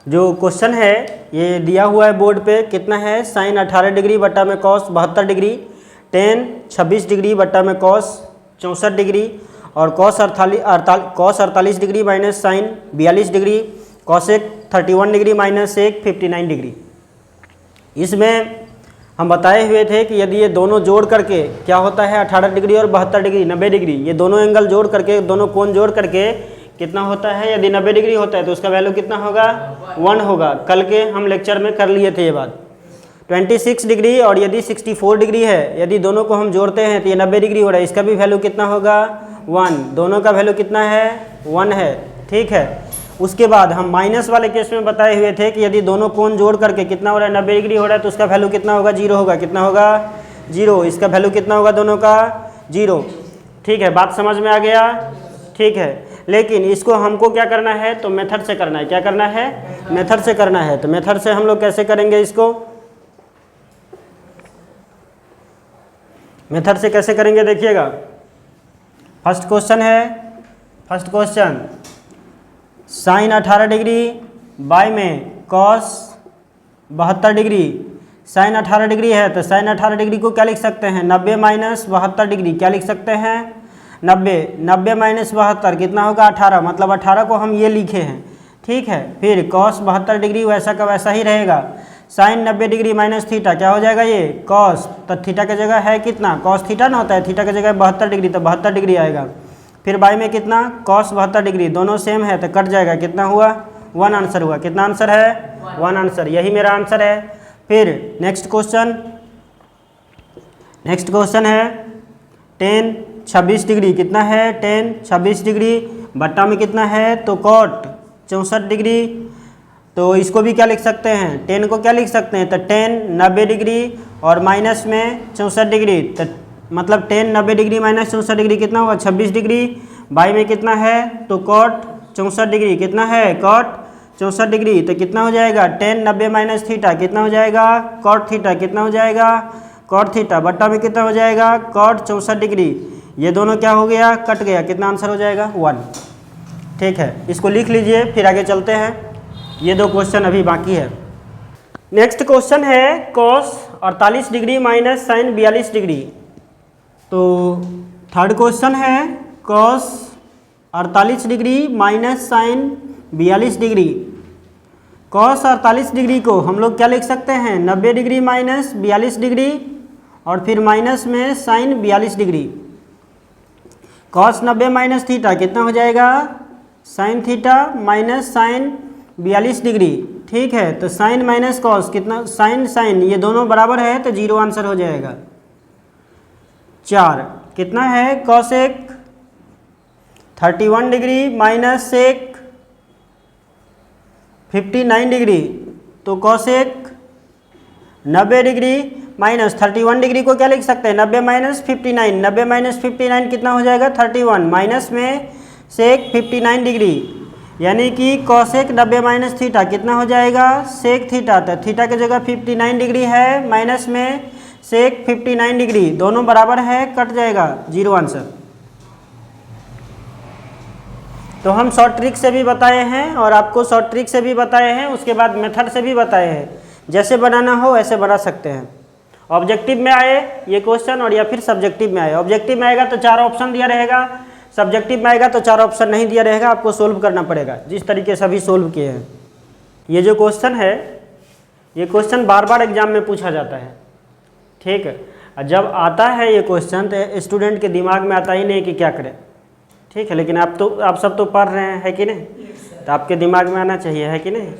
जो क्वेश्चन है ये दिया हुआ है बोर्ड पे, कितना है साइन 18 डिग्री बट्टा में कॉस 72 डिग्री, टेन 26 डिग्री बट्टा में कॉस 64 डिग्री और cos 48 degree minus sine 42 degree, cosec 31 degree minus sec 59 degree. इसमें हम बताए हुए थे कि यदि ये दोनों जोड़ करके क्या होता है 18 डिग्री और 72 डिग्री 90 डिग्री, ये दोनों एंगल जोड़ करके, दोनों कोण जोड़ करके कितना होता है, यदि 90 डिग्री होता है तो उसका वैल्यू कितना होगा 1 होगा। कल के हम लेक्चर में कर लिए थे ये बात। 26 डिग्री और यदि 64 डिग्री है, यदि दोनों को हम जोड़ते हैं तो ये 90 डिग्री हो रहा है, इसका भी वैल्यू कितना होगा 1, दोनों का वैल्यू कितना है 1 है। ठीक है, उसके बाद हम माइनस वाले केस में बताए हुए थे कि यदि दोनों कोण जोड़ करके कितना हो रहा है 90 डिग्री हो रहा है तो उसका वैल्यू कितना होगा 0 होगा, कितना होगा 0, इसका वैल्यू कितना होगा दोनों का 0। ठीक है, बात समझ में आ गया। ठीक है, लेकिन इसको हमको क्या करना है तो मेथड से करना है। क्या करना है, मेथड से करना है। तो मेथड से हम लोग कैसे करेंगे इसको, मेथड से कैसे करेंगे देखिएगा। फर्स्ट क्वेश्चन है, first question sign 18 degree by में कॉस 72 डिग्री, साइन 18 डिग्री है तो साइन 18 डिग्री को क्या लिख सकते हैं 90 माइनस 72 डिग्री, क्या लिख सकते हैं 90 माइनस 72 कितना होगा 18, मतलब 18 को हम ये लिखे हैं। ठीक है, फिर कॉस 72 डिग्री वैसा का वैसा ही रहेगा, साइन 90 डिग्री माइनस थीटा क्या हो जाएगा ये कॉस, तो थीटा की जगह है कितना कॉस थीटा ना होता है, थीटा की जगह 72 डिग्री तो 72 डिग्री आएगा। फिर बाई में कितना कॉस 72 डिग्री, दोनों सेम है तो कट जाएगा, कितना हुआ 1 आंसर हुआ। कितना आंसर है 1 आंसर, यही मेरा आंसर है। फिर नेक्स्ट क्वेश्चन, नेक्स्ट क्वेश्चन है टेन 26 डिग्री, कितना है टेन 26 डिग्री बट्टा में कितना है तो कॉट 64 डिग्री, तो इसको भी क्या लिख सकते हैं 10 को क्या लिख सकते हैं तो 10 90 डिग्री और माइनस में 64 डिग्री, तो मतलब 10 90 डिग्री माइनस 64 डिग्री कितना होगा 26 डिग्री, बाई में कितना है तो कॉट 64 डिग्री, कितना है कॉट 64 डिग्री, तो कितना हो जाएगा 10 90 माइनस थीटा कितना हो जाएगा कॉट थीटा, कितना हो जाएगा कॉट थीटा बट्टा में कितना हो जाएगा कॉट 64 डिग्री, ये दोनों क्या हो गया कट गया, कितना आंसर हो जाएगा 1। ठीक है, इसको लिख लीजिए, फिर आगे चलते हैं। ये दो क्वेश्चन अभी बाकी है। नेक्स्ट क्वेश्चन है cos 48 degree minus sine 42 degree, तो थर्ड क्वेश्चन है cos 48 degree minus sine 42 degree. Cos 48 degree को हम लोग क्या लिख सकते हैं 90 डिग्री माइनस 42 डिग्री और फिर माइनस में sine 42 degree. Cos 90 minus theta कितना हो जाएगा sine theta minus sine 42 degree. ठीक है, तो साइन माइनस कॉस कितना साइन साइन ये दोनों बराबर है तो 0 आंसर हो जाएगा। 4 कितना है cosec 31 degree minus sec 59 degree, तो कॉसेक 90 डिग्री माइनस 31 डिग्री को क्या लिख सकते हैं 90 माइनस 59, 90 माइनस 59 कितना हो जाएगा 31 माइनस में सेक 59 डिग्री, यानी कि कॉसेक 90 माइनस थीटा कितना हो जाएगा सेक थीटा, तो थीटा की जगह 59 डिग्री है माइनस में सेक 59 डिग्री, दोनों बराबर है कट जाएगा 0 आंसर। तो हम शॉर्ट ट्रिक से भी बताए हैं और आपको शॉर्ट ट्रिक से भी बताए हैं, उसके बाद मेथड से भी बताए हैं, जैसे बनाना हो ऐसे बना सकते हैं। ऑब्जेक्टिव में आए ये क्वेश्चन और या फिर सब्जेक्टिव में आए, ऑब्जेक्टिव में आएगा तो 4 ऑप्शन दिया रहेगा, सब्जेक्टिव में आएगा तो 4 ऑप्शन नहीं दिया रहेगा, आपको सोल्व करना पड़ेगा जिस तरीके से अभी सोल्व किए हैं। ये जो क्वेश्चन है ये क्वेश्चन बार बार एग्जाम में पूछा जाता है। ठीक है, जब आता है ये क्वेश्चन तो स्टूडेंट के दिमाग में आता ही नहीं कि क्या करें। ठीक है, लेकिन आप सब तो पढ़ रहे हैं है कि नहीं, तो आपके दिमाग में आना चाहिए है कि नहीं।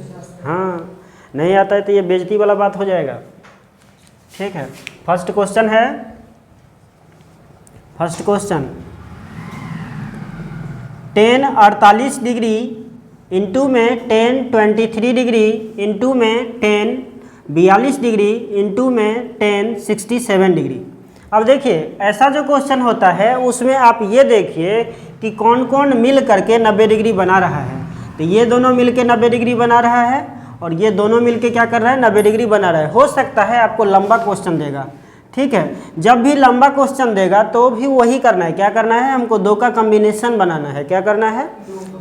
हाँ, नहीं आता है तो ये बेइज्जती वाला बात हो जाएगा। ठीक है, फर्स्ट क्वेश्चन है, फर्स्ट क्वेश्चन 10 48 डिग्री इंटू में 10 23 डिग्री इंटू में 10 42 डिग्री इंटू में 10 67 डिग्री। अब देखिए ऐसा जो क्वेश्चन होता है उसमें आप ये देखिए कि कौन कौन मिल करके 90 डिग्री बना रहा है, तो ये दोनों मिल के 90 डिग्री बना रहा है और ये दोनों मिल के क्या कर रहा है 90 डिग्री बना रहा है। हो सकता है आपको लंबा क्वेश्चन देगा, ठीक है, जब भी लंबा क्वेश्चन देगा तो भी वही करना है। क्या करना है? हमको दो का कॉम्बिनेशन बनाना है। क्या करना है?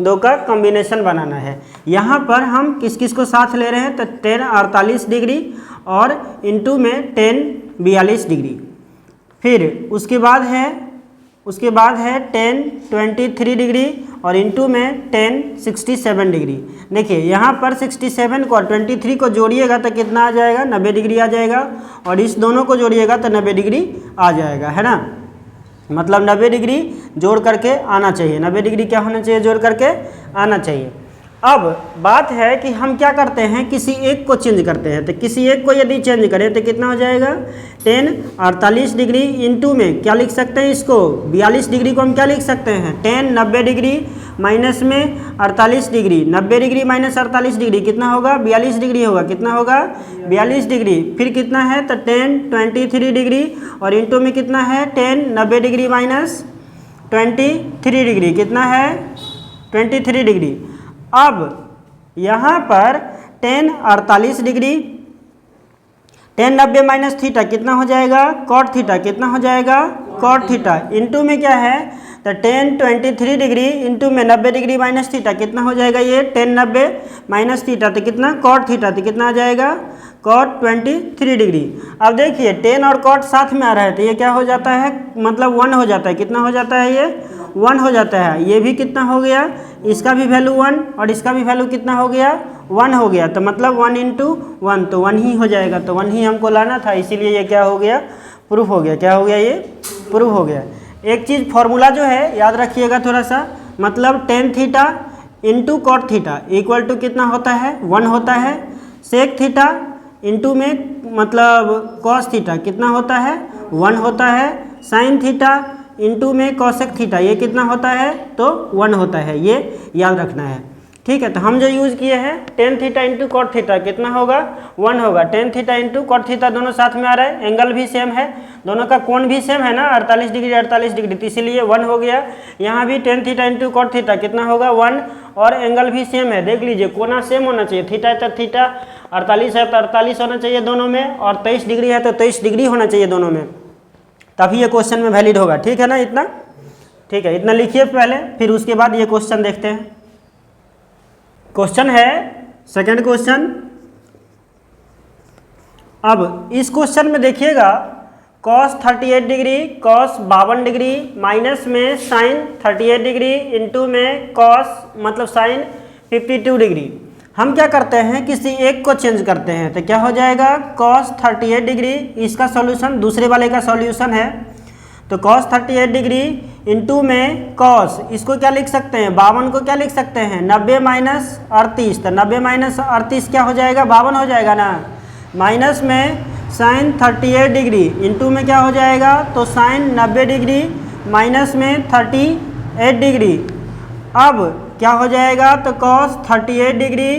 दो का कॉम्बिनेशन बनाना है। यहाँ पर हम किस किस को साथ ले रहे हैं? तो 10 48 डिग्री और इंटू में 10 42 डिग्री। फिर उसके बाद है 10 23 डिग्री और इंटू में 10 67 डिग्री। देखिए यहाँ पर 67 को और 23 को जोड़िएगा तो कितना आ जाएगा? 90 डिग्री आ जाएगा, और इस दोनों को जोड़िएगा तो 90 डिग्री आ जाएगा, है ना। मतलब 90 डिग्री जोड़ करके आना चाहिए। 90 डिग्री क्या होना चाहिए? जोड़ करके आना चाहिए। अब बात है कि हम क्या करते हैं, किसी एक को चेंज करते हैं। तो किसी एक को यदि चेंज करें तो कितना हो जाएगा? 10 48 डिग्री इंटू में क्या लिख सकते हैं इसको? 42 डिग्री को हम क्या लिख सकते हैं? 10 90 डिग्री माइनस में 48 डिग्री। 90 डिग्री माइनस 48 डिग्री कितना होगा? 42 डिग्री होगा। कितना होगा? 42 डिग्री। फिर कितना है? तो 10 23 डिग्री और इंटू में कितना है? 10 90 डिग्री माइनस 23 डिग्री। कितना है? 23 डिग्री। अब यहाँ पर 10 48 डिग्री 10 90 माइनस थीटा कितना हो जाएगा? Cot theta. कितना हो जाएगा? Cot theta. इंटू में क्या है? तो 10 23 डिग्री इंटू में 90 डिग्री माइनस थीटा कितना हो जाएगा? ये 10 90 माइनस थीटा तो कितना? Cot theta. तो कितना आ जाएगा? Cot 23 degree. अब देखिए 10 और कॉट साथ में आ रहा है तो ये क्या हो जाता है? मतलब 1 हो जाता है। कितना हो जाता है? ये 1 हो जाता है। ये भी कितना हो गया? इसका भी वैल्यू 1 और इसका भी वैल्यू कितना हो गया? 1 हो गया। तो मतलब 1 इंटू 1 तो 1 ही हो जाएगा। तो 1 ही हमको लाना था, इसीलिए ये क्या हो गया? प्रूफ हो गया। क्या हो गया? ये प्रूफ हो गया। एक चीज़ फॉर्मूला जो है याद रखिएगा थोड़ा सा, मतलब tan theta into cot theta equal to कितना होता है? 1 होता है। सेक थीटा इंटू में मतलब कॉस थीटा कितना होता है? 1 होता है। साइन थीटा इंटू में कॉसेक थीटा ये कितना होता है? तो 1 होता है। ये याद रखना है, ठीक है। तो हम जो यूज़ किए हैं tan theta into cot theta कितना होगा? 1 होगा। Tan theta into cot theta दोनों साथ में आ रहा है, एंगल भी सेम है, दोनों का कोण भी सेम है ना, 48 डिग्री 48 डिग्री, तो इसीलिए 1 हो गया। यहाँ भी tan theta into cot theta कितना होगा? 1 और एंगल भी सेम है। देख लीजिए कोना सेम होना चाहिए। थीटा है तो थीटा, 48 है तो 48 होना चाहिए दोनों में, और 23 डिग्री है तो 23 डिग्री होना चाहिए दोनों में, तभी ये क्वेश्चन में वैलिड होगा। ठीक है ना? इतना ठीक है, इतना लिखिए पहले, फिर उसके बाद ये क्वेश्चन देखते हैं। क्वेश्चन है सेकंड क्वेश्चन। अब इस क्वेश्चन में देखिएगा cos 38 degree cos 52 degree minus में sin 38 डिग्री इंटू में cos मतलब sin 52 डिग्री। हम क्या करते हैं, किसी एक को चेंज करते हैं तो क्या हो जाएगा? cos 38 डिग्री, इसका सॉल्यूशन दूसरे वाले का सॉल्यूशन है, तो cos 38 डिग्री इंटू में cos, इसको क्या लिख सकते हैं? 52 को क्या लिख सकते हैं? 90 माइनस 38, तो 90 माइनस 38 क्या हो जाएगा? 52 हो जाएगा ना। माइनस में sin 38 डिग्री इंटू में क्या हो जाएगा? तो sin 90 डिग्री माइनस में 38 डिग्री। अब क्या हो जाएगा? तो cos 38 degree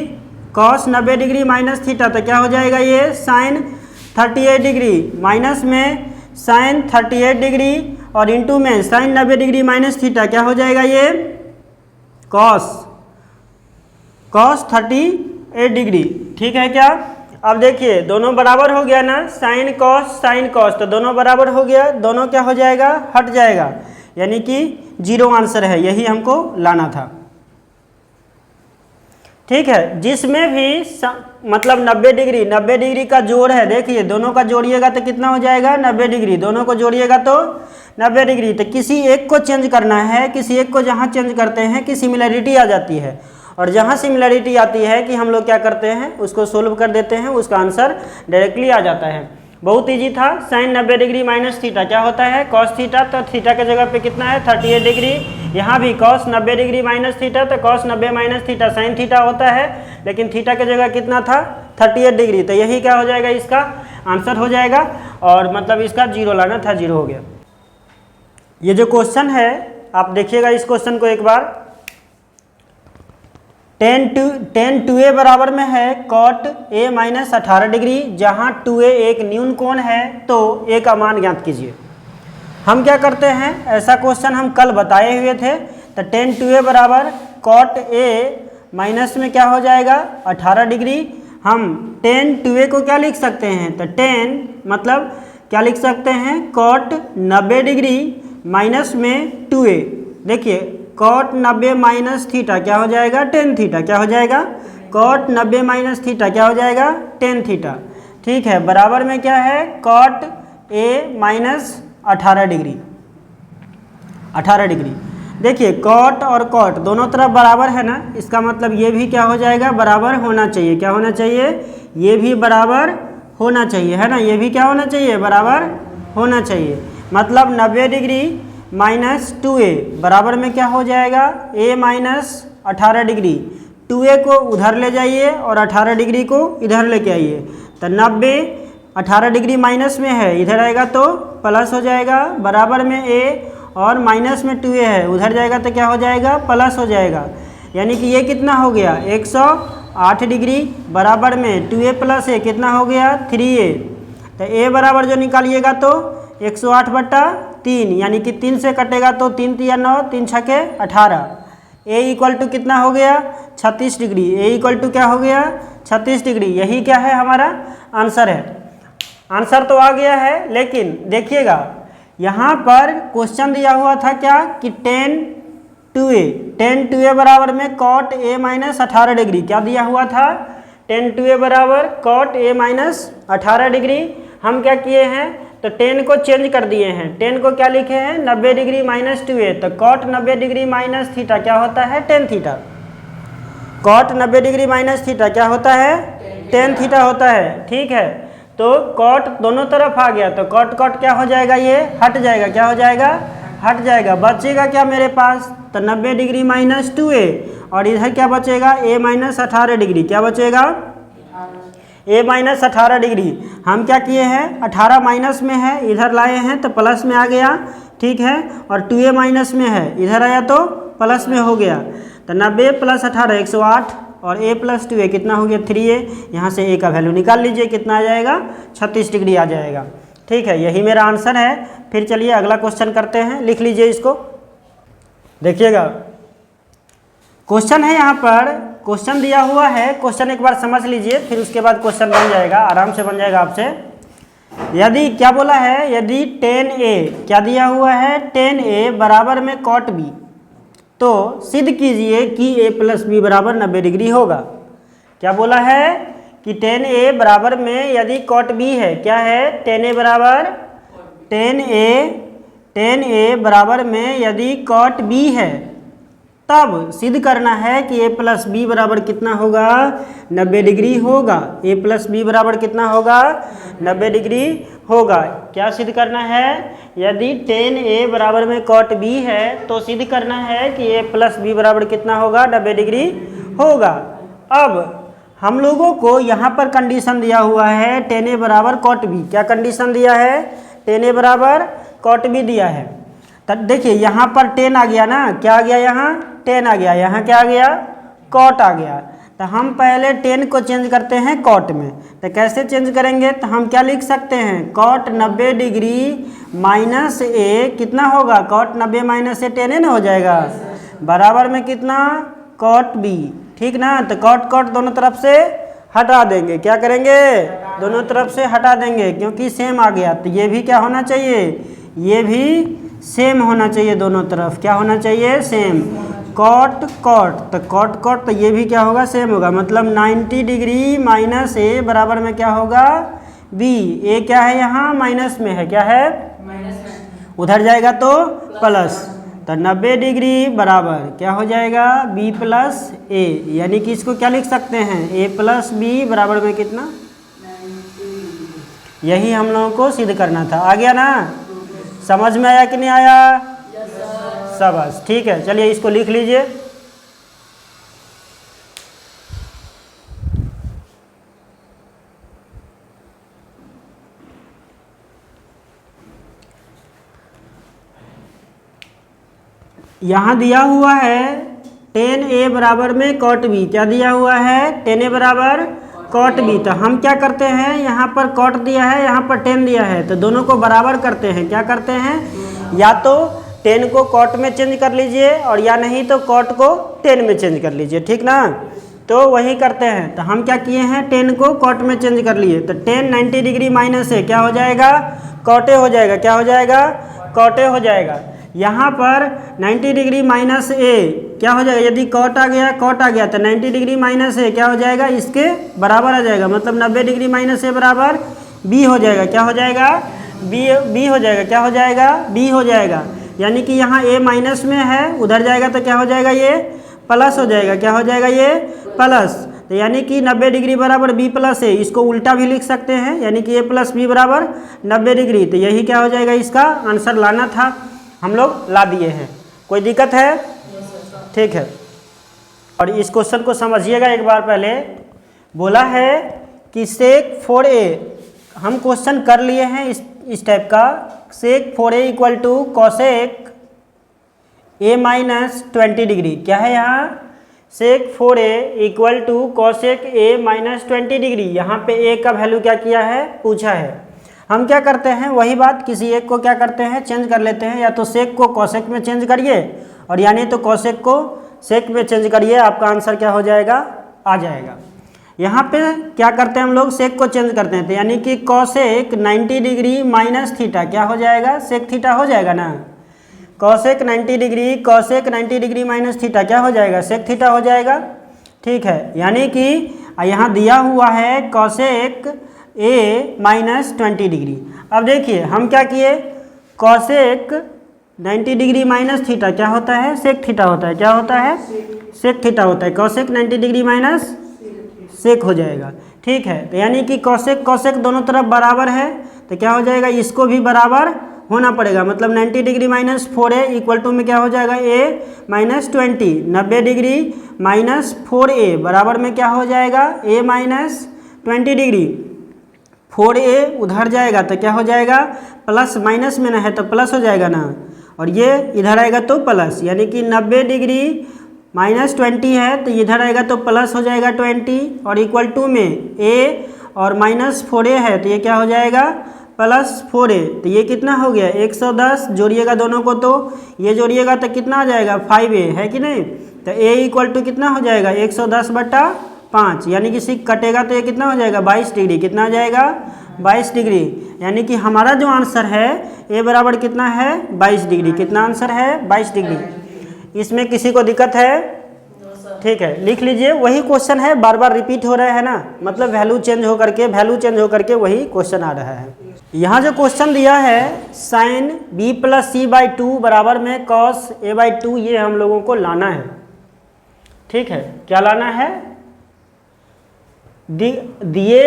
cos 90 degree minus theta, तो क्या हो जाएगा? ये sin 38 डिग्री माइनस में sin 38 डिग्री और इंटू में sin 90 डिग्री माइनस थीटा क्या हो जाएगा? ये cos 38 डिग्री। ठीक है क्या? अब देखिए दोनों बराबर हो गया ना, sin cos, तो दोनों बराबर हो गया, दोनों क्या हो जाएगा? हट जाएगा, यानी कि 0 आंसर है, यही हमको लाना था। ठीक है, जिसमें भी मतलब 90 डिग्री का जोड़ है, देखिए दोनों का जोड़िएगा तो कितना हो जाएगा? 90 डिग्री, दोनों को जोड़िएगा तो 90 डिग्री। तो किसी एक को चेंज करना है, किसी एक को जहाँ चेंज करते हैं कि सिमिलरिटी आ जाती है, और जहाँ सिमिलरिटी आती है कि हम लोग क्या करते हैं, उसको सोल्व कर देते हैं, उसका आंसर डायरेक्टली आ जाता है। बहुत इजी था। sin 90 डिग्री माइनस थीटा क्या होता है? cos थीटा, तो थीटा के जगह पे कितना है? 38 डिग्री। यहाँ भी cos 90 डिग्री माइनस थीटा, तो cos 90 minus theta sin theta होता है, लेकिन थीटा के जगह कितना था? 38 डिग्री। तो यही क्या हो जाएगा? इसका आंसर हो जाएगा, और मतलब इसका 0 लाना था, 0 हो गया। ये जो क्वेश्चन है आप देखिएगा इस क्वेश्चन को एक बार। tan 2a बराबर में है cot a माइनस 18 डिग्री, जहाँ 2a एक न्यून कोण है, तो a का मान ज्ञात कीजिए। हम क्या करते हैं, ऐसा क्वेश्चन हम कल बताए हुए थे। तो tan 2a बराबर cot a माइनस में क्या हो जाएगा? 18 डिग्री। हम tan 2a को क्या लिख सकते हैं? तो tan मतलब क्या लिख सकते हैं, कॉट 90 डिग्री माइनस में 2a। देखिए कॉट 90 माइनस थीटा क्या हो जाएगा, टेन थीटा। क्या हो जाएगा, कॉट 90 माइनस थीटा क्या हो जाएगा, टेन थीटा। ठीक है, बराबर में क्या है, cot a minus 18 degree, 18 degree. देखिए कॉट और कॉट दोनों तरफ बराबर है ना, इसका मतलब ये भी क्या हो जाएगा, बराबर होना चाहिए। क्या होना चाहिए, ये भी बराबर होना चाहिए, है ना, ये भी क्या होना चाहिए, बराबर होना चाहिए। मतलब 90 डिग्री माइनस 2a बराबर में क्या हो जाएगा, a माइनस 18 डिग्री। 2a को उधर ले जाइए और 18 डिग्री को इधर लेके आइए, तो 90 18 डिग्री माइनस में है, इधर आएगा तो प्लस हो जाएगा, बराबर में a और माइनस में 2a है, उधर जाएगा तो क्या हो जाएगा, प्लस हो जाएगा। यानी कि ये कितना हो गया, 108 डिग्री, बराबर में 2a प्लस a कितना हो गया, 3a। तो a बराबर जो निकालिएगा तो 108/3, यानी कि 3 से कटेगा तो 3 तिया 9, 3 छके 18। a इक्वल टू कितना हो गया, 36 डिग्री। a इक्वल टू क्या हो गया, 36 डिग्री। यही क्या है, हमारा आंसर है। आंसर तो आ गया है, लेकिन देखिएगा यहाँ पर क्वेश्चन दिया हुआ था क्या, कि tan 2a बराबर में cot a माइनस 18 डिग्री। क्या दिया हुआ था, tan 2a बराबर cot a माइनस 18 डिग्री। हम क्या किए हैं, तो tan को चेंज कर दिए हैं, tan को क्या लिखे हैं, 90 डिग्री माइनस 2a। तो cot 90 डिग्री माइनस थीटा क्या होता है, tan theta. cot 90 degree minus theta क्या होता है, tan थीटा होता है। ठीक है, तो कॉट दोनों तरफ आ गया, तो कॉट कॉट क्या हो जाएगा, ये हट जाएगा। क्या हो जाएगा, हट जाएगा। बचेगा क्या मेरे पास, तो 90 डिग्री माइनस 2a, और इधर क्या बचेगा, a माइनस 18 डिग्री। क्या बचेगा, a माइनस 18 डिग्री। हम क्या किए हैं, 18 माइनस में है, इधर लाए हैं तो प्लस में आ गया। ठीक है, और 2a माइनस में है, इधर आया तो प्लस में हो गया। तो 90 प्लस 18 108, और a प्लस 2a कितना हो गया, 3a। यहाँ से a का वैल्यू निकाल लीजिए, कितना आ जाएगा, 36 डिग्री आ जाएगा। ठीक है, यही मेरा आंसर है। फिर चलिए अगला क्वेश्चन करते हैं, लिख लीजिए इसको। देखिएगा क्वेश्चन है, यहाँ पर क्वेश्चन दिया हुआ है। क्वेश्चन एक बार समझ लीजिए, फिर उसके बाद क्वेश्चन बन जाएगा, आराम से बन जाएगा आपसे। यदि क्या बोला है, यदि tan a, क्या दिया हुआ है, tan a बराबर में cot b, तो सिद्ध कीजिए कि a प्लस बी बराबर 90 डिग्री होगा। क्या बोला है, कि tan a बराबर में यदि cot b है, क्या है, tan a बराबर tan a बराबर में यदि cot b है, तब सिद्ध करना है कि a प्लस बी बराबर कितना होगा, 90 डिग्री होगा। a प्लस बी बराबर कितना होगा, 90 डिग्री होगा। क्या सिद्ध करना है, यदि tan a बराबर में cot b है, तो सिद्ध करना है कि a प्लस बी बराबर कितना होगा, 90 डिग्री होगा। अब हम लोगों को यहाँ पर कंडीशन दिया हुआ है, tan a बराबर cot b। क्या कंडीशन दिया है, tan a बराबर cot b दिया है। तब देखिए यहाँ पर tan आ गया ना, क्या आ गया, यहाँ tan आ गया, यहाँ क्या आ गया, cot आ गया। तो हम पहले tan को चेंज करते हैं cot में। तो कैसे चेंज करेंगे, तो हम क्या लिख सकते हैं, cot 90 डिग्री माइनस a कितना होगा, cot 90 minus a tan a ना हो जाएगा, बराबर में कितना, cot b। ठीक ना, तो cot cot दोनों तरफ से हटा देंगे। क्या करेंगे, दोनों तरफ से हटा देंगे, क्योंकि सेम आ गया। तो ये भी क्या होना चाहिए, ये भी सेम होना चाहिए, दोनों तरफ क्या होना चाहिए, सेम। कॉट कॉट, तो कॉट कॉट, तो ये भी क्या होगा, सेम होगा। मतलब 90 डिग्री माइनस a बराबर में क्या होगा, b। a क्या है, यहाँ माइनस में है, क्या है, उधर जाएगा तो प्लस। तो 90 डिग्री बराबर क्या हो जाएगा, b प्लस a। यानी कि इसको क्या लिख सकते हैं, a प्लस b बराबर में कितना, यही हम लोगों को सिद्ध करना था। आ गया ना, समझ में आया कि नहीं आया, शाबाश। ठीक है, चलिए इसको लिख लीजिए। यहाँ दिया हुआ है tan a बराबर में cot b। क्या दिया हुआ है, tan a बराबर cot b। तो हम क्या करते हैं, यहाँ पर cot दिया है, यहाँ पर tan दिया है, तो दोनों को बराबर करते हैं। क्या करते हैं, या तो tan को cot में चेंज कर लीजिए, और या नहीं तो cot को tan में चेंज कर लीजिए। ठीक ना, तो वही करते हैं। तो हम क्या किए हैं, टेन को कॉट में चेंज कर लिए। तो टेन 90 डिग्री माइनस ए क्या हो जाएगा, कॉटे हो जाएगा। क्या हो जाएगा, कॉटे हो जाएगा। यहाँ पर 90 डिग्री माइनस ए क्या हो जाएगा, यदि कॉट आ गया, कॉट आ गया तो 90 डिग्री माइनस ए क्या हो जाएगा, इसके बराबर आ जाएगा। मतलब 90 डिग्री माइनस ए बराबर बी हो जाएगा। क्या हो जाएगा, बी हो जाएगा। क्या हो जाएगा, बी हो जाएगा। यानी कि यहाँ ए माइनस में है, उधर जाएगा तो क्या हो जाएगा, ये प्लस हो जाएगा। क्या हो जाएगा, ये प्लस। तो यानी कि 90 डिग्री बराबर बी प्लस ए, इसको उल्टा भी लिख सकते हैं, यानी कि ए प्लस बी बराबर 90 डिग्री। तो यही क्या हो जाएगा, इसका आंसर लाना था, हम लोग ला दिए हैं। कोई दिक्कत है, ठीक है। और इस क्वेश्चन को समझिएगा एक बार। पहले बोला है कि सेक 4a, हम क्वेश्चन कर लिए हैं इस टाइप का, sec 4a equal to cosec a minus 20 degree. क्या है यहाँ, sec 4a equal to cosec a minus 20 degree. यहाँ पे a का वैल्यू क्या किया है, पूछा है। हम क्या करते हैं, वही बात, किसी एक को क्या करते हैं, चेंज कर लेते हैं। या तो सेक को कॉसेक में चेंज करिए, और यानी तो कॉसेक को सेक में चेंज करिए, आपका आंसर क्या हो जाएगा, आ जाएगा। यहाँ पे क्या करते हैं हम लोग, सेक को चेंज करते हैं। तो यानी कि कॉसेक 90 डिग्री माइनस थीटा क्या हो जाएगा, सेक थीटा हो जाएगा ना। Cosec 90 degree, cosec 90 degree minus theta क्या हो जाएगा, सेक थीटा हो जाएगा। ठीक है, यानी कि यहाँ दिया हुआ है कॉसेक ए माइनस 20 डिग्री। अब देखिए हम क्या किए, कॉसेक 90 डिग्री माइनस थीटा क्या होता है, सेक थीटा होता है। क्या होता है, सेक थीटा होता है। कॉसेक 90 डिग्री माइनस सेक हो जाएगा। ठीक है, तो यानी कि कॉसेक कॉसेक दोनों तरफ बराबर है, तो क्या हो जाएगा, इसको भी बराबर होना पड़ेगा। मतलब 90 degree minus 4a equal to में क्या हो जाएगा, a minus 20। 90 degree minus 4a बराबर में क्या हो जाएगा, a माइनस 20 डिग्री। 4a उधर जाएगा तो क्या हो जाएगा, प्लस माइनस में ना है तो प्लस हो जाएगा ना, और ये इधर आएगा तो प्लस। यानी कि 90 डिग्री माइनस 20 है तो इधर आएगा तो प्लस हो जाएगा 20, और इक्वल टू में a और माइनस 4a है तो ये क्या हो जाएगा, प्लस 4a। तो ये कितना हो गया, 110। जोड़िएगा दोनों को, तो ये जोड़िएगा तो कितना आ जाएगा, 5a है कि नहीं। तो a इक्वल टू कितना हो जाएगा, 110/5। यानी कि सिक कटेगा तो ये कितना हो जाएगा, 22 डिग्री। कितना आ जाएगा, 22 डिग्री। यानी कि हमारा जो आंसर है a बराबर कितना है, 22 डिग्री। कितना आंसर है, 22 डिग्री। इसमें किसी को दिक्कत है, ठीक है, लिख लीजिए। वही क्वेश्चन है, बार बार रिपीट हो रहा है ना, मतलब वैल्यू चेंज होकर के वही क्वेश्चन आ रहा है। यहाँ जो क्वेश्चन दिया है साइन b प्लस c/2 बराबर में कॉस a/2, ये हम लोगों को लाना है। ठीक है, क्या लाना है, दिए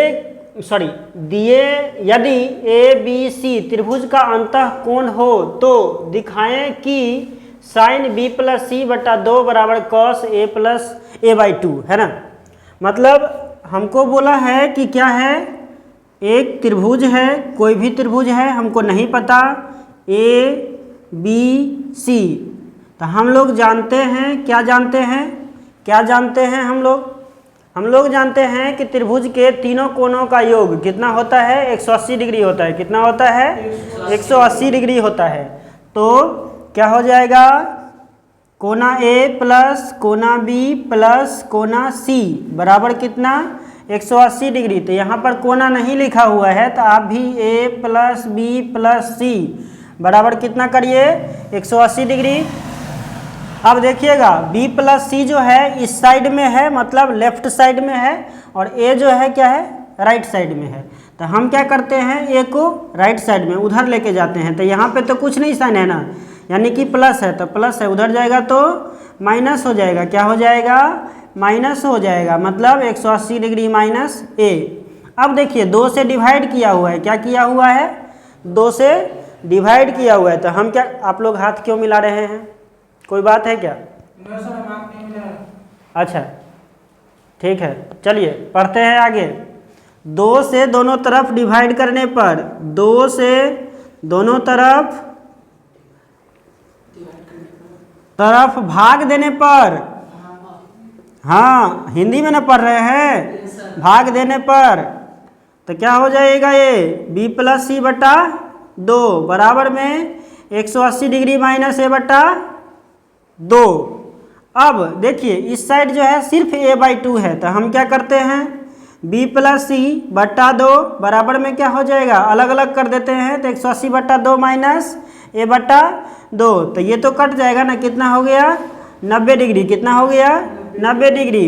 यदि ABC त्रिभुज का अंतः कोण हो तो दिखाएं कि साइन b प्लस c/2 बराबर कॉस a प्लस a/2 है ना। मतलब हमको बोला है कि क्या है, एक त्रिभुज है, कोई भी त्रिभुज है, हमको नहीं पता ABC। तो हम लोग जानते हैं, क्या जानते हैं हम लोग जानते हैं कि त्रिभुज के तीनों कोणों का योग कितना होता है, 180 डिग्री होता है। कितना होता है, 180 डिग्री होता है। तो क्या हो जाएगा, कोना A प्लस कोना B प्लस कोना C बराबर कितना, 180 डिग्री। तो यहाँ पर कोना नहीं लिखा हुआ है, तो आप भी A plus B plus C बराबर कितना करिए, 180 डिग्री। अब देखिएगा B प्लस C जो है इस साइड में है, मतलब लेफ्ट साइड में है, और A जो है क्या है, राइट साइड में है। तो हम क्या करते हैं, A को राइट साइड में उधर लेके जाते हैं। तो यहाँ पे तो कुछ नहीं साइन है ना, यानी कि प्लस है तो प्लस है, उधर जाएगा तो माइनस हो जाएगा। क्या हो जाएगा, माइनस हो जाएगा। मतलब 180 डिग्री माइनस A। अब देखिए 2 से डिवाइड किया हुआ है, क्या किया हुआ है, 2 से डिवाइड किया हुआ है। तो हम क्या, आप लोग हाथ क्यों मिला रहे हैं, कोई बात है क्या? अच्छा ठीक है, चलिए पढ़ते हैं आगे। 2 से दोनों तरफ डिवाइड करने पर, 2 से दोनों तरफ भाग देने पर, हाँ हिंदी में ना पढ़ रहे हैं, भाग देने पर तो क्या हो जाएगा, ये B प्लस C/2 बराबर में 180 डिग्री माइनस A/2। अब देखिए इस साइड जो है सिर्फ a/2 है, तो हम क्या करते हैं b+c/2 बराबर में क्या हो जाएगा, अलग अलग कर देते हैं, तो 180/2 माइनस a/2, तो ये तो कट जाएगा ना, कितना हो गया 90 डिग्री, कितना हो गया 90 डिग्री।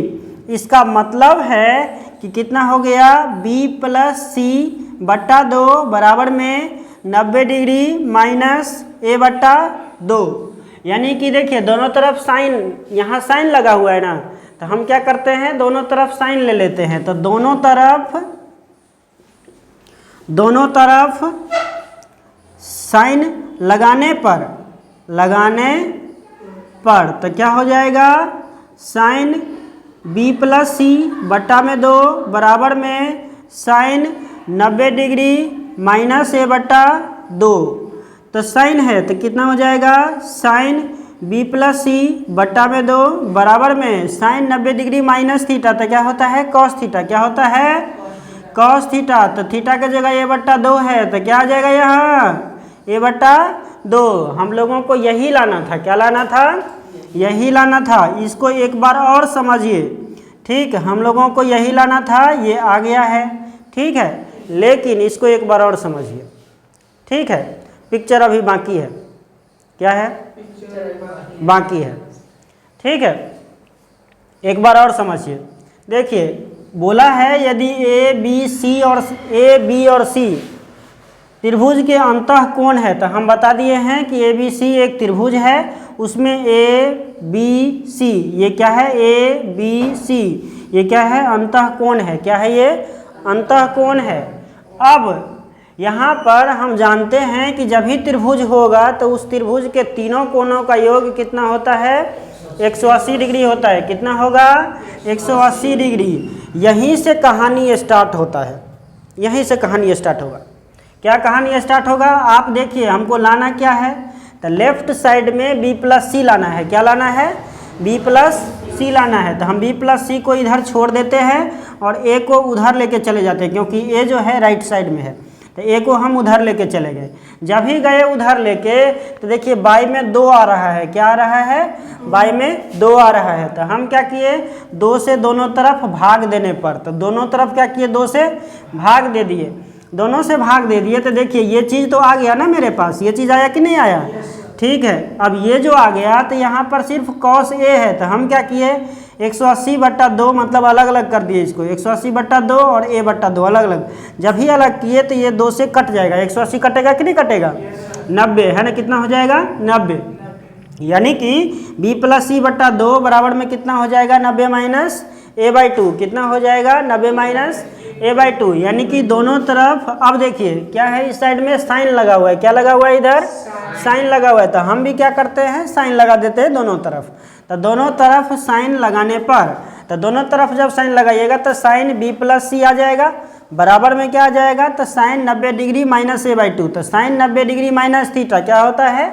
इसका मतलब है कि कितना हो गया b+c/2 बराबर में 90 डिग्री माइनस a/2, यानी कि देखिए दोनों तरफ साइन, यहाँ साइन लगा हुआ है ना, तो हम क्या करते हैं दोनों तरफ साइन ले लेते हैं, तो दोनों तरफ साइन लगाने पर तो क्या हो जाएगा साइन b+c/2 बराबर में साइन 90 डिग्री माइनस a/2, तो साइन है तो कितना हो जाएगा साइन b+c/2 बराबर में साइन 90 डिग्री माइनस थीटा, तो क्या होता है कॉस थीटा, क्या होता है कॉस थीटा, तो थीटा की जगह a/2 है, तो क्या आ जाएगा यहाँ a/2। हम लोगों को यही लाना था, क्या लाना था, यही लाना था। इसको एक बार और समझिए, ठीक, हम लोगों को यही लाना था, ये आ गया है, ठीक है, लेकिन इसको एक बार और समझिए, ठीक है। पिक्चर अभी बाकी है, क्या है बाकी है, ठीक है, एक बार और समझिए। देखिए बोला है यदि ए बी और सी त्रिभुज के अंतः कोण है, तो हम बता दिए हैं कि ए बी सी एक त्रिभुज है, उसमें ए बी सी ये क्या है ए बी सी ये क्या है अंतः कोण है, क्या है ये अंतः कोण है। अब यहाँ पर हम जानते हैं कि जब भी त्रिभुज होगा तो उस त्रिभुज के तीनों कोणों का योग कितना होता है 180 डिग्री होता है, कितना होगा 180 डिग्री। यहीं से कहानी स्टार्ट होता है, यहीं से कहानी स्टार्ट होगा। क्या कहानी स्टार्ट होगा, आप देखिए हमको लाना क्या है, तो लेफ्ट साइड में b+c लाना है, क्या लाना है b+c लाना है, तो हम b+c को इधर छोड़ देते हैं और a को उधर लेके चले जाते हैं, क्योंकि a जो है राइट साइड में है, तो a को हम उधर लेके चले गए। जब ही गए उधर लेके तो देखिए बाई में 2 आ रहा है, क्या आ रहा है बाई में 2 आ रहा है, तो हम क्या किए 2 से दोनों तरफ भाग देने पर, तो दोनों तरफ क्या किए 2 से भाग दे दिए, दोनों से भाग दे दिए, तो देखिए ये चीज़ तो आ गया ना मेरे पास, ये चीज़ आया कि नहीं आया, ठीक है। अब ये जो आ गया तो यहाँ पर सिर्फ cos a है, तो हम क्या किए 180/2 मतलब अलग अलग कर दिए इसको, 180/2 और a/2 अलग अलग। जब ही अलग किए तो ये 2 से कट जाएगा, 180 कटेगा कि नहीं कटेगा 90 है ना, कितना हो जाएगा 90, यानी कि b+c/2 बराबर में कितना हो जाएगा 90 माइनस a/2, कितना हो जाएगा 90 माइनस a/2, यानी कि दोनों तरफ। अब देखिए क्या है इस साइड में साइन लगा हुआ है, क्या लगा हुआ है इधर साइन लगा हुआ है, तो हम भी क्या करते हैं साइन लगा देते हैं दोनों तरफ। तो दोनों तरफ साइन लगाने पर, तो दोनों तरफ जब साइन लगाइएगा तो साइन b+c आ जाएगा, बराबर में क्या आ जाएगा तो साइन 90 डिग्री माइनस a/2, तो साइन 90 डिग्री माइनस थीटा क्या होता है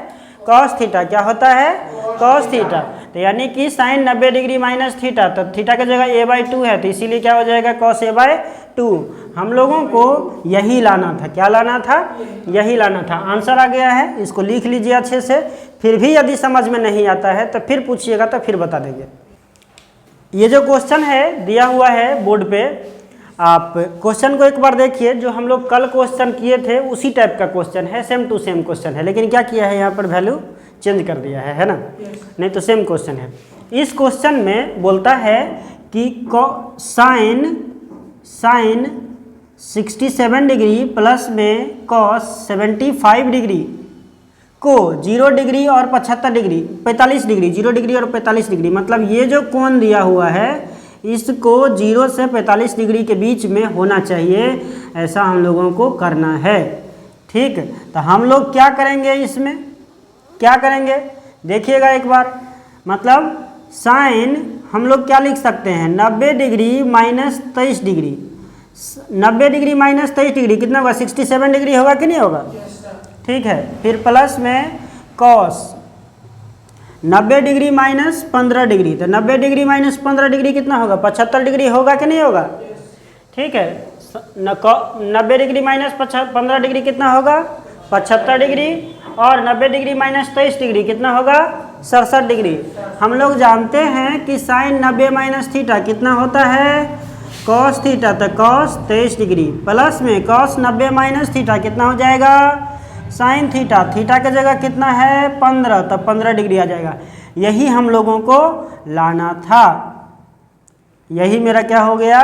कॉस थीटा, क्या होता है कॉस थीटा, तो यानी कि साइन 90 डिग्री माइनस थीटा, तो थीटा की जगह a/2 है, तो इसीलिए क्या हो जाएगा cos a/2। हम लोगों को यही लाना था, क्या लाना था यही लाना था। आंसर आ गया है, इसको लिख लीजिए अच्छे से, फिर भी यदि समझ में नहीं आता है तो फिर पूछिएगा तो फिर बता देंगे। ये जो क्वेश्चन है दिया हुआ है बोर्ड पे, आप क्वेश्चन को एक बार देखिए, जो हम लोग कल क्वेश्चन किए थे उसी टाइप का क्वेश्चन है, सेम टू सेम क्वेश्चन है, लेकिन क्या किया है यहाँ पर वैल्यू चेंज कर दिया है ना, नहीं तो सेम क्वेश्चन है। इस क्वेश्चन में बोलता है कि साइन 67 डिग्री प्लस में cos 75 डिग्री को 0 डिग्री और 75 डिग्री 45 डिग्री 0 डिग्री और 45 डिग्री, मतलब ये जो कोण दिया हुआ है इसको 0 से 45 डिग्री के बीच में होना चाहिए, ऐसा हम लोगों को करना है, ठीक। तो हम लोग क्या करेंगे, इसमें क्या करेंगे देखिएगा एक बार, मतलब साइन हम लोग क्या लिख सकते हैं 90 degree minus 23 degree, 90 degree minus 23 degree कितना होगा 67 डिग्री होगा कि नहीं होगा, ठीक है। फिर प्लस में cos 90 डिग्री माइनस 15 डिग्री, तो 90 डिग्री माइनस 15 डिग्री कितना होगा 75 डिग्री होगा कि नहीं होगा, ठीक है। 90 डिग्री माइनस 15 डिग्री कितना होगा 75 डिग्री, और 90 डिग्री माइनस 23 डिग्री कितना होगा 67 डिग्री। हम लोग जानते हैं कि साइन 90 माइनस थीटा कितना होता है, कॉस थीटा, तो कॉस 23 डिग्री प्लस में कॉस 90 माइनस थीटा कितना हो जाएगा, साइन थीटा, थीटा की जगह कितना है 15, तो 15 डिग्री आ जाएगा। यही हम लोगों को लाना था, यही मेरा क्या हो गया,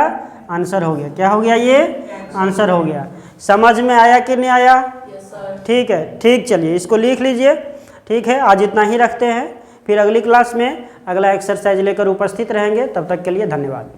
आंसर हो गया। क्या हो गया, ये आंसर हो गया। समझ में आया कि नहीं आया? ठीक है, ठीक, चलिए इसको लिख लीजिए। ठीक है, आज इतना ही रखते हैं, फिर अगली क्लास में अगला एक्सरसाइज लेकर उपस्थित रहेंगे। तब तक के लिए धन्यवाद।